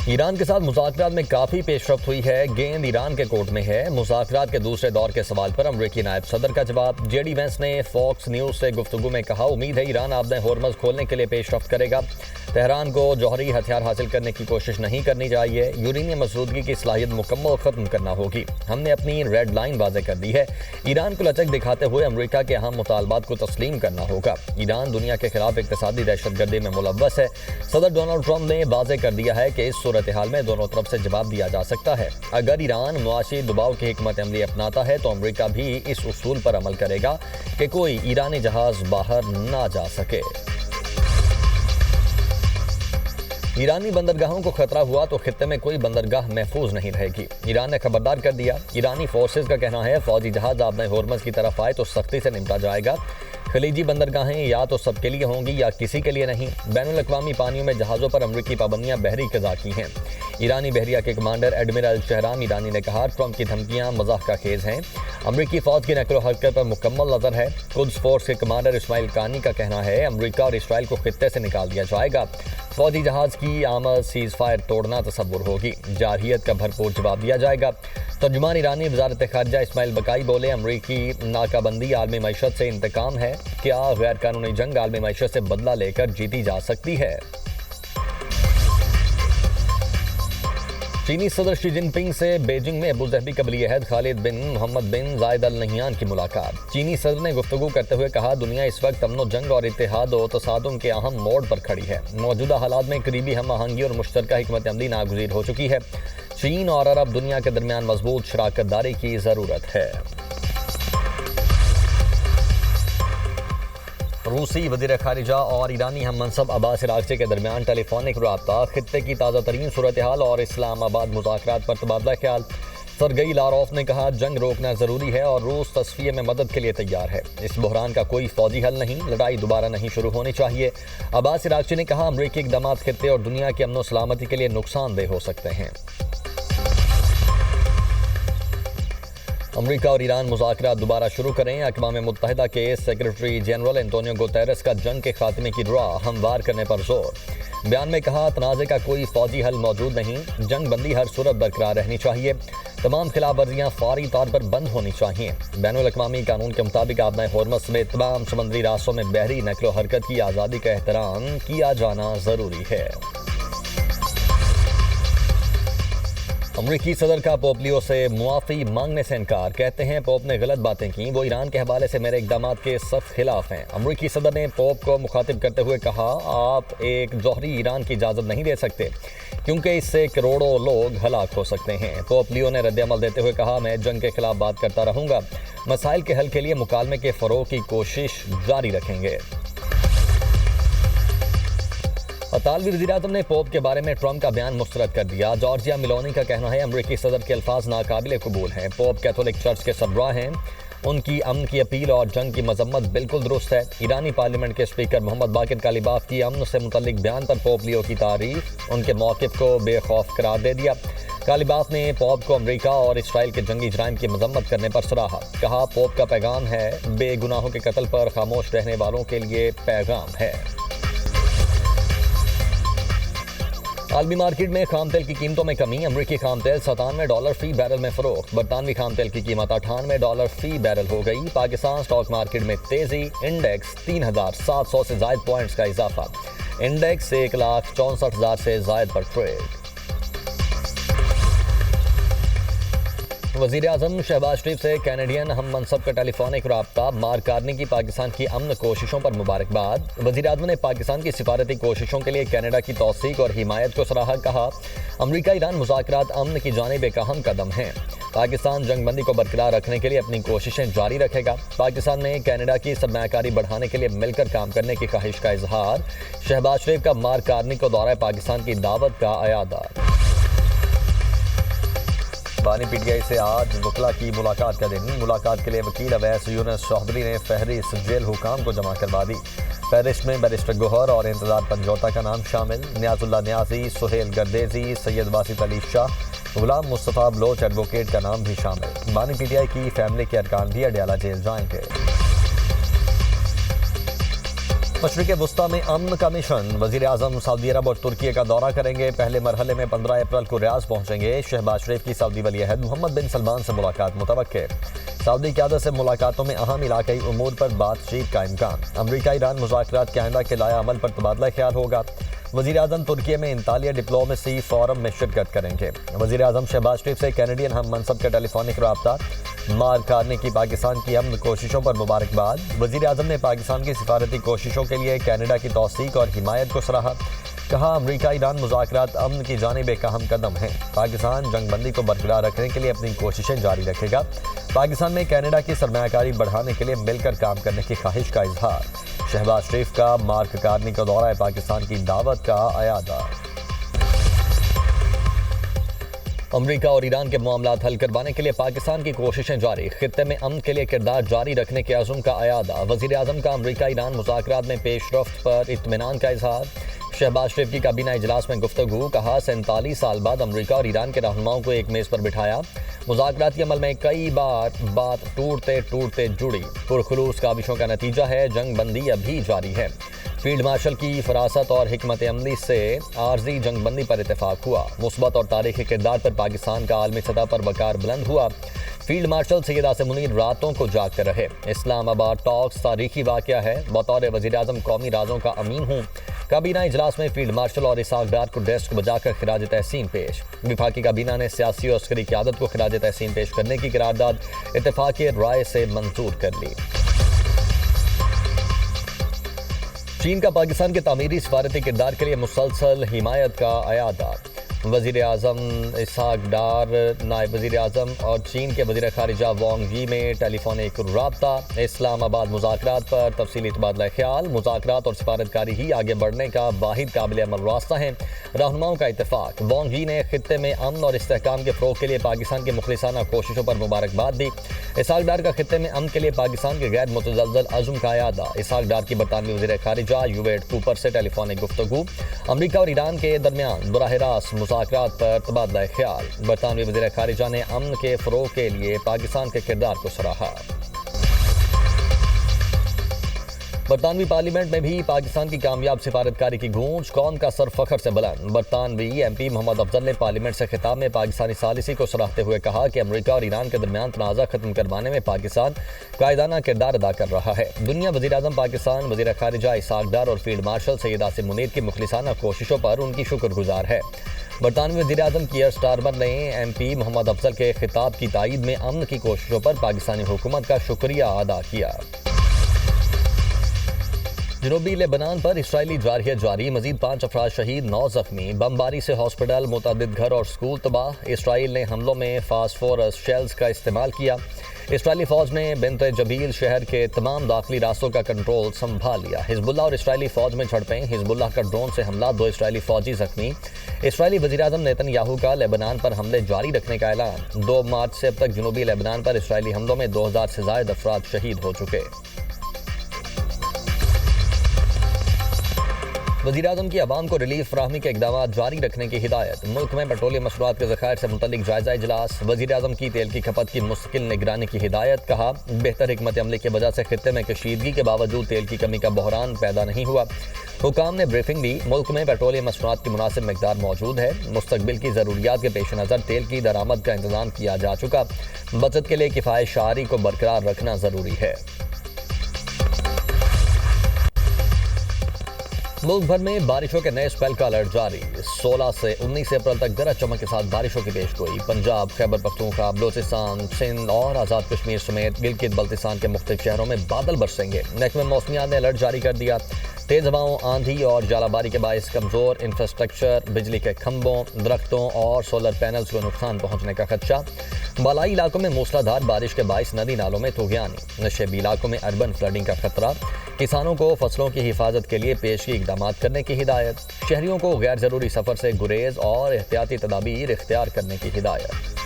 ایران کے ساتھ مذاکرات میں کافی پیش رفت ہوئی ہے، گیند ایران کے کورٹ میں ہے۔ مذاکرات کے دوسرے دور کے سوال پر امریکی نائب صدر کا جواب۔ جے ڈی وینس نے فاکس نیوز سے گفتگو میں کہا، امید ہے ایران آبِ ہرمز کھولنے کے لیے پیش رفت کرے گا۔ تہران کو جوہری ہتھیار حاصل کرنے کی کوشش نہیں کرنی چاہیے، یورینیم مسودگی کی صلاحیت مکمل ختم کرنا ہوگی۔ ہم نے اپنی ریڈ لائن واضح کر دی ہے، ایران کو لچک دکھاتے ہوئے امریکہ کے اہم مطالبات کو تسلیم کرنا ہوگا۔ ایران دنیا کے خلاف اقتصادی دہشت گردی میں ملوث ہے۔ صدر ڈونلڈ ٹرمپ نے واضح کر دیا ہے کہ اس صورتحال میں دونوں طرف سے جواب دیا جا سکتا ہے۔ اگر ایران معاشی دباؤ کی حکمت عملی اپناتا ہے تو امریکہ بھی اس اصول پر عمل کرے گا کہ کوئی ایرانی جہاز باہر نہ جا سکے۔ ایرانی بندرگاہوں کو خطرہ ہوا تو خطے میں کوئی بندرگاہ محفوظ نہیں رہے گی، ایران نے خبردار کر دیا۔ ایرانی فورسز کا کہنا ہے فوجی جہاز آبِ ہرمز کی طرف آئے تو سختی سے نمٹا جائے گا۔ خلیجی بندرگاہیں یا تو سب کے لیے ہوں گی یا کسی کے لیے نہیں۔ بین الاقوامی پانیوں میں جہازوں پر امریکی پابندیاں بحری قضا کی ہیں۔ ایرانی بحریہ کے کمانڈر ایڈمرل شہرام ایرانی نے کہا، ٹرمپ کی دھمکیاں مذاق کا خیز ہیں، امریکی فوج کی نقل و حرکت پر مکمل نظر ہے۔ قدس فورس کے کمانڈر اسماعیل کانی کا کہنا ہے، امریکہ اور اسرائیل کو خطے سے نکال دیا جائے گا۔ فوجی جہاز کی آمد سیز فائر توڑنا تصور ہوگی، جارحیت کا بھرپور جواب دیا جائے گا۔ ترجمان ایرانی وزارت خارجہ اسماعیل بقائی بولے، امریکی ناکہ بندی عالمی معیشت سے انتقام ہے، کیا غیر قانونی جنگ عالمی معیشت سے بدلہ لے کر جیتی جا سکتی ہے؟ چینی صدر شی جن پنگ سے بیجنگ میں ابوظہبی کا ولی عہد خالد بن محمد بن زائد ال نہیان کی ملاقات۔ چینی صدر نے گفتگو کرتے ہوئے کہا، دنیا اس وقت امن و جنگ اور اتحاد و تصادم کے اہم موڑ پر کھڑی ہے۔ موجودہ حالات میں قریبی ہم آہنگی اور مشترکہ حکمت عملی ناگزیر ہو چکی ہے۔ چین اور عرب دنیا کے درمیان مضبوط شراکت داری کی ضرورت ہے۔ روسی وزیر خارجہ اور ایرانی ہم منصب عباس عراقچی کے درمیان ٹیلی فونک رابطہ، خطے کی تازہ ترین صورتحال اور اسلام آباد مذاکرات پر تبادلہ خیال۔ سرگئی لاروف نے کہا، جنگ روکنا ضروری ہے اور روس تصفیے میں مدد کے لیے تیار ہے۔ اس بحران کا کوئی فوجی حل نہیں، لڑائی دوبارہ نہیں شروع ہونی چاہیے۔ عباس عراقچی نے کہا، امریکی اقدامات خطے اور دنیا کے امن و سلامتی کے لیے نقصان دہ ہو سکتے ہیں۔ امریکہ اور ایران مذاکرات دوبارہ شروع کریں، اقوام متحدہ کے سیکرٹری جنرل انتونیو گوتیرس کا جنگ کے خاتمے کی راہ ہموار کرنے پر زور۔ بیان میں کہا، تنازع کا کوئی فوجی حل موجود نہیں، جنگ بندی ہر صورت برقرار رہنی چاہیے، تمام خلاف ورزیاں فوری طور پر بند ہونی چاہیے۔ بین الاقوامی قانون کے مطابق آبِ ہرمز سمیت تمام سمندری راستوں میں بحری نقل و حرکت کی آزادی کا احترام کیا جانا ضروری ہے۔ امریکی صدر کا پوپ لیو سے معافی مانگنے سے انکار، کہتے ہیں پوپ نے غلط باتیں کی، وہ ایران کے حوالے سے میرے اقدامات کے سخت خلاف ہیں۔ امریکی صدر نے پوپ کو مخاطب کرتے ہوئے کہا، آپ ایک جوہری ایران کی اجازت نہیں دے سکتے کیونکہ اس سے کروڑوں لوگ ہلاک ہو سکتے ہیں۔ پوپ لیو نے رد عمل دیتے ہوئے کہا، میں جنگ کے خلاف بات کرتا رہوں گا، مسائل کے حل کے لیے مکالمے کے فروغ کی کوشش جاری رکھیں گے۔ اطالوی وزیراعظم نے پوپ کے بارے میں ٹرمپ کا بیان مسترد کر دیا۔ جارجیا میلونی کا کہنا ہے، امریکی صدر کے الفاظ ناقابل قبول ہیں۔ پوپ کیتھولک چرچ کے سربراہ ہیں، ان کی امن کی اپیل اور جنگ کی مذمت بالکل درست ہے۔ ایرانی پارلیمنٹ کے اسپیکر محمد باقر کالیباف کی امن سے متعلق بیان پر پوپ لیو کی تعریف، ان کے موقف کو بے خوف قرار دے دیا۔ کالیباف نے پوپ کو امریکہ اور اسرائیل کے جنگی جرائم کی مذمت کرنے پر سراہا، کہا، پوپ کا پیغام ہے، بے گناہوں کے قتل پر خاموش رہنے والوں کے لیے پیغام ہے۔ عالمی مارکیٹ میں خام تیل کی قیمتوں میں کمی، امریکی خام تیل $97 فی بیرل میں فروخت، برطانوی خام تیل کی قیمت $98 فی بیرل ہو گئی۔ پاکستان سٹاک مارکیٹ میں تیزی، انڈیکس 3700 سے زائد پوائنٹس کا اضافہ، انڈیکس 1,64,000 سے زائد پر ٹریڈ۔ وزیر اعظم شہباز شریف سے کینیڈین ہم منصب کا ٹیلی فونک رابطہ، مارک کارنی کی پاکستان کی امن کوششوں پر مبارکباد۔ وزیر اعظم نے پاکستان کی سفارتی کوششوں کے لیے کینیڈا کی توثیق اور حمایت کو سراہا، کہا، امریکہ ایران مذاکرات امن کی جانب ایک اہم قدم ہیں۔ پاکستان جنگ بندی کو برقرار رکھنے کے لیے اپنی کوششیں جاری رکھے گا۔ پاکستان میں کینیڈا کی سرمایہ کاری بڑھانے کے لیے مل کر کام کرنے کی خواہش کا اظہار۔ شہباز شریف کا مارک کارنی کو دورہ پاکستان کی دعوت کا اعادہ۔ بانی پی ٹی آئی سے آج وکلاء کی ملاقات کا دن، ملاقات کے لیے وکیل اویس یونس چوہدری نے فہرست جیل حکام کو جمع کروا دی۔ فہرست میں بیرسٹر گوہر اور انتظار پنجوتا کا نام شامل، نیاز اللہ نیازی، سہیل گردیزی، سید واسط علی شاہ، غلام مصطفیٰ بلوچ ایڈوکیٹ کا نام بھی شامل۔ بانی پی ٹی آئی کی فیملی کے ارکان بھی اڈیالہ جیل جائیں گے۔ مشرق وسطی میں امن کا مشن، وزیر اعظم سعودی عرب اور ترکی کا دورہ کریں گے۔ پہلے مرحلے میں 15 اپریل کو ریاض پہنچیں گے۔ شہباز شریف کی سعودی ولی عہد محمد بن سلمان سے ملاقات متوقع۔ سعودی قیادت سے ملاقاتوں میں اہم علاقائی امور پر بات چیت کا امکان۔ امریکہ ایران مذاکرات کے آئندہ کے لائحہ عمل پر تبادلہ خیال ہوگا۔ وزیر اعظم ترکی میں انطالیہ ڈپلومیسی فورم میں شرکت کریں گے۔ وزیر اعظم شہباز شریف سے کینیڈین ہم منصب کا ٹیلی فونک رابطہ۔ مار کارنے کی پاکستان کی امن کوششوں پر مبارکباد۔ وزیر اعظم نے پاکستان کی سفارتی کوششوں کے لیے کینیڈا کی توثیق اور حمایت کو سراہا۔ کہا امریکہ ایران مذاکرات امن کی جانب ایک اہم قدم ہیں۔ پاکستان جنگ بندی کو برقرار رکھنے کے لیے اپنی کوششیں جاری رکھے گا۔ پاکستان میں کینیڈا کی سرمایہ کاری بڑھانے کے لیے مل کر کام کرنے کی خواہش کا اظہار۔ شہباز شریف کا مارک کارنی کا دورہ پاکستان کی دعوت کا اعادہ۔ امریکہ اور ایران کے معاملات حل کروانے کے لیے پاکستان کی کوششیں جاری۔ خطے میں امن کے لیے کردار جاری رکھنے کے عزم کا اعادہ۔ وزیر اعظم کا امریکہ ایران مذاکرات میں پیش رفت پر اطمینان کا اظہار۔ شہباز شریف کی کابینہ اجلاس میں گفتگو۔ کہا 47 سال بعد امریکہ اور ایران کے رہنماؤں کو ایک میز پر بٹھایا۔ مذاکراتی عمل میں کئی بار بات ٹوٹتے جڑی۔ پرخلوص کاوشوں کا نتیجہ ہے جنگ بندی ابھی جاری ہے۔ فیلڈ مارشل کی فراست اور حکمت عملی سے عارضی جنگ بندی پر اتفاق ہوا۔ مثبت اور تاریخی کردار پر پاکستان کا عالمی سطح پر وقار بلند ہوا۔ فیلڈ مارشل سید عاصم منیر راتوں کو جاگتے رہے۔ اسلام آباد ٹاکس تاریخی واقعہ ہے۔ بطور وزیر اعظم قومی رازوں کا امین ہوں۔ کابینہ اجلاس میں فیلڈ مارشل اور اسحاق ڈار کو ڈیسک بجا کر خراج تحسین پیش۔ وفاقی کابینہ نے سیاسی اور عسکری قیادت کو خراج تحسین پیش کرنے کی قرارداد اتفاقی رائے سے منظور کر لی۔ چین کا پاکستان کے تعمیری سفارتی کردار کے لیے مسلسل حمایت کا اعادہ۔ وزیر اعظم اسحاق ڈار، نائب وزیر اعظم اور چین کے وزیر خارجہ وانگ یی میں ٹیلی فونک رابطہ۔ اسلام آباد مذاکرات پر تفصیلی تبادلہ خیال۔ مذاکرات اور سفارتکاری ہی آگے بڑھنے کا واحد قابل عمل راستہ ہے۔ رہنماؤں کا اتفاق۔ وانگ یی نے خطے میں امن اور استحکام کے فروغ کے لیے پاکستان کی مخلصانہ کوششوں پر مبارکباد دی۔ اسحاق ڈار کا خطے میں امن کے لیے پاکستان کے غیر متزلزل عزم کا اعادہ۔ اسحاق ڈار کی برطانوی وزیر خارجہ یویٹ کوپر سے ٹیلی فونک گفتگو۔ امریکہ اور ایران کے درمیان براہ راست مذاکرات پر تبادلہ خیال۔ برطانوی وزیر خارجہ نے امن کے فروغ کے لیے پاکستان کے کردار کو سراہا۔ برطانوی پارلیمنٹ میں بھی پاکستان کی کامیاب سفارتکاری کی گونج، قوم کا سر فخر سے بلند۔ برطانوی ایم پی محمد افضل نے پارلیمنٹ سے خطاب میں پاکستانی ثالثی کو سراہتے ہوئے کہا کہ امریکہ اور ایران کے درمیان تنازع ختم کروانے میں پاکستان قائدانہ کردار ادا کر رہا ہے۔ دنیا وزیر اعظم پاکستان، وزیر خارجہ اسحاق ڈار اور فیلڈ مارشل سید عاصم منیر کی مخلصانہ کوششوں پر ان کی شکر گزار ہے۔ برطانوی وزیر اعظم کیئر سٹارمر نے ایم پی محمد افضل کے خطاب کی تائید میں امن کی کوششوں پر پاکستانی حکومت کا شکریہ ادا کیا۔ جنوبی لبنان پر اسرائیلی جارحیت جاری، مزید 5 افراد شہید، 9 زخمی۔ بمباری سے ہاسپٹل، متعدد گھر اور سکول تباہ۔ اسرائیل نے حملوں میں فاسفورس شیلز کا استعمال کیا۔ اسرائیلی فوج نے بنت جبیل شہر کے تمام داخلی راستوں کا کنٹرول سنبھال لیا۔ حزب اللہ اور اسرائیلی فوج میں جھڑپیں، حزب اللہ کا ڈرون سے حملہ، 2 اسرائیلی فوجی زخمی۔ اسرائیلی وزیر اعظم نیتن یاہو کا لبنان پر حملے جاری رکھنے کا اعلان۔ 2 مارچ سے اب تک جنوبی لبنان پر اسرائیلی حملوں میں 2000 سے زائد افراد شہید ہو چکے۔ وزیر اعظم کی عوام کو ریلیف فراہمی کے اقدامات جاری رکھنے کی ہدایت۔ ملک میں پیٹرولیم مصنوعات کے ذخائر سے متعلق جائزہ اجلاس۔ وزیر اعظم کی تیل کی کھپت کی مستقل نگرانی کی ہدایت۔ کہا بہتر حکمت عملی کی وجہ سے خطے میں کشیدگی کے باوجود تیل کی کمی کا بحران پیدا نہیں ہوا۔ حکام نے بریفنگ دی۔ ملک میں پیٹرولیم مصنوعات کی مناسب مقدار موجود ہے۔ مستقبل کی ضروریات کے پیش نظر تیل کی درآمد کا انتظام کیا جا چکا۔ بچت کے لیے کفایت شعاری کو برقرار رکھنا ضروری ہے۔ ملک بھر میں بارشوں کے نئے اسپیل کا الرٹ جاری۔ 16 سے 19 اپریل تک گرج چمک کے ساتھ بارشوں کی پیش گوئی۔ پنجاب، خیبر پختونخوا، بلوچستان، سندھ اور آزاد کشمیر سمیت گلگت بلتستان کے مختلف شہروں میں بادل برسیں گے۔ محکمہ موسمیات نے الرٹ جاری کر دیا۔ تیز ہواؤں، آندھی اور ژالہ باری کے باعث کمزور انفراسٹرکچر، بجلی کے کھمبوں، درختوں اور سولر پینلز کو نقصان پہنچنے کا خدشہ۔ بالائی علاقوں میں موسلا دھار بارش کے باعث ندی نالوں میں طغیانی۔ نشیبی علاقوں میں اربن فلڈنگ کا خطرہ۔ کسانوں کو فصلوں کی حفاظت کے لیے پیشگی اقدامات کرنے کی ہدایت۔ شہریوں کو غیر ضروری سفر سے گریز اور احتیاطی تدابیر اختیار کرنے کی ہدایت۔